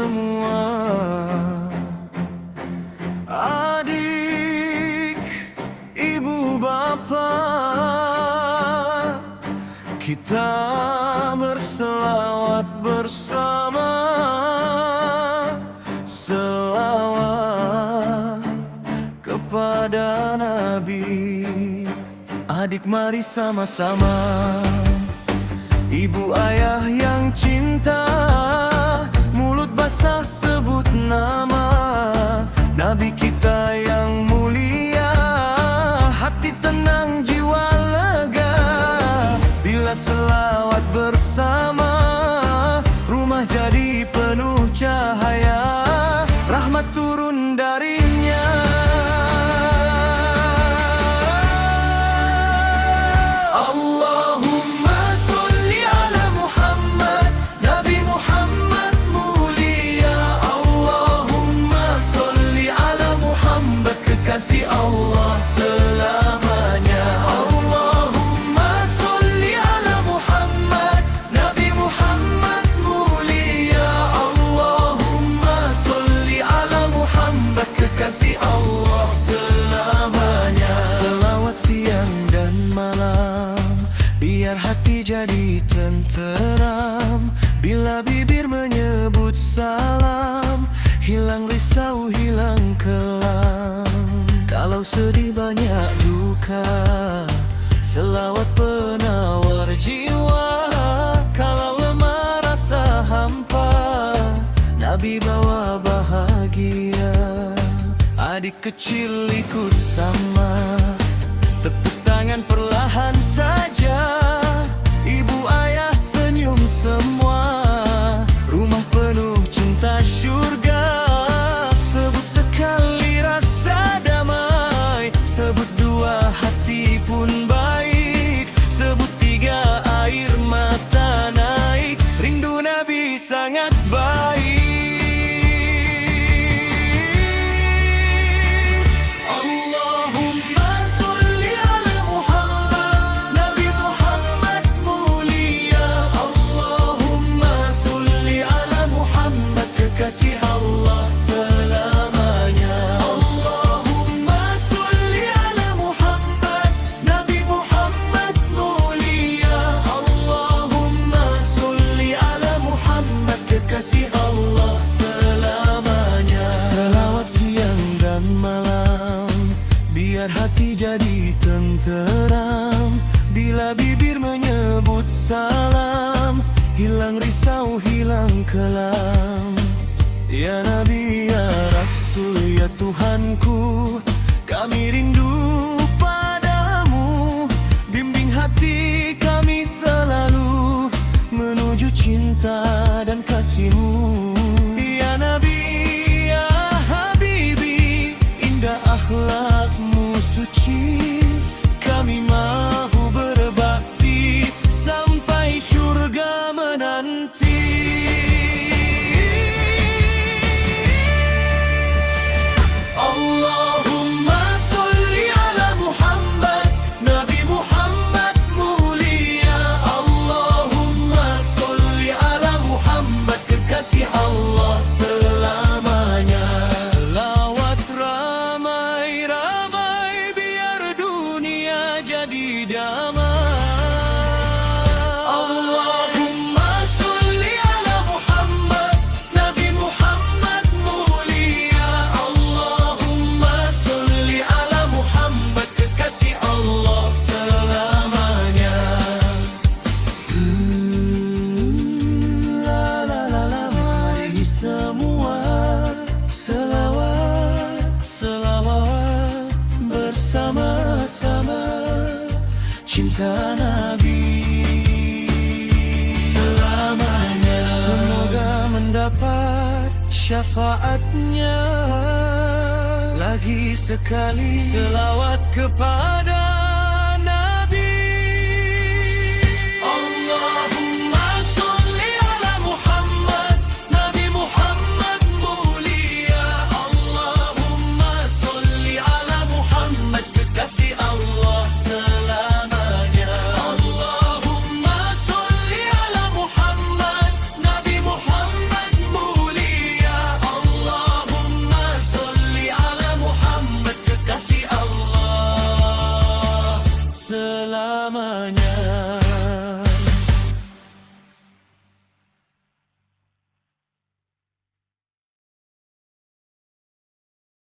semua. Adik, ibu, bapa, kita berselawat bersama. Selawat kepada Nabi. Adik, mari sama-sama. Ibu ayah yang cinta, mulut basah sebut nama Nabi kita yang mulia. Hati tenang, jiwa lega bila selawat bersama. Rumah jadi penuh cahaya, rahmat turun darinya. Kasih Allah selamanya. Allahumma sholli ala Muhammad, Nabi Muhammad mulia. Allahumma sholli ala Muhammad, kekasih Allah selamanya. Selawat siang dan malam, biar hati jadi tenteram. Bila bibir menyebut salam, hilang risau, hilang kelam. Kalau sedih banyak duka, selawat penawar jiwa. Kalau lemah rasa hampa, Nabi bawa bahagia. Adik kecil ikut sama, tepuk tangan perlahan saja. Ibu ayah senyum semua, rumah penuh cinta syurga. Sebut sekali rasa damai, sebut dua hati pun baik. Sebut tiga air mata naik, rindu Nabi sangat baik. Allahumma sholli ala Muhammad, Nabi Muhammad mulia. Allahumma sholli ala Muhammad, kekasih Allah selamanya. Allahumma sholli ala Muhammad, Nabi Muhammad mulia. Allahumma sholli ala Muhammad, kekasih Allah selamanya. Selawat siang dan malam, biar hati jadi tenteram. Bila bibir menyebut salam, hilang risau, hilang kelam. Ya Nabi, ya Rasul, ya Tuhanku, kami rindu padamu. Bimbing hati kami selalu menuju cinta dan kasih-Mu. Ya Nabi, ya Habibi, indah akhlak-Mu suci. Kami mahu berbakti sampai syurga menanti. Allahumma sholli ala Muhammad, Nabi Muhammad mulia. Allahumma sholli ala Muhammad, kekasih Allah selamanya. Selawat ramai-ramai, biar dunia jadi damai. Allahumma sholli ala Muhammad, Nabi Muhammad mulia. Allahumma sholli ala Muhammad, kekasih Allah selamanya. La la la la, mari semua selawat, selawat bersama-sama. Cinta Nabi selamanya. Semoga mendapat syafaatnya. Lagi sekali selawat kepada